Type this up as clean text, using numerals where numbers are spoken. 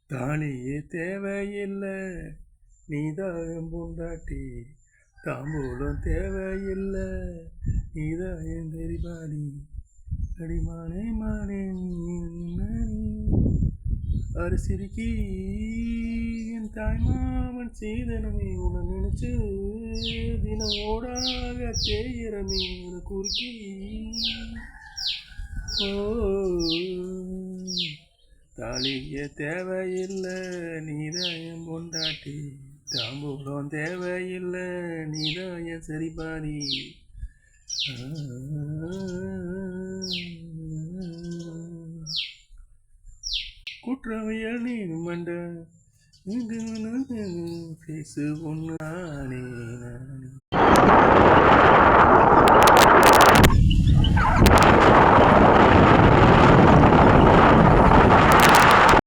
தாலியே தேவையில்லை நீதான் பொண்டாட்டி, தாம்பூலம் தேவையில்லை நீதான் தெரிபாடி, அடிமானே மானே அரிசிரிக்கி என் தாய்மாமன் செய்தனமே உன்னை நினைச்சு தினம் ஓடாக தேயிறமே உன குறுக்கி. ஓ தாலிய தேவையில்லை நீதான் என் பொண்டாட்டி, தாம்பூலம் தேவையில்லை நீதான் என் சரிபாதி. குற்றவையல் நீ மண்ட பேசு ஒன்னானே நானே.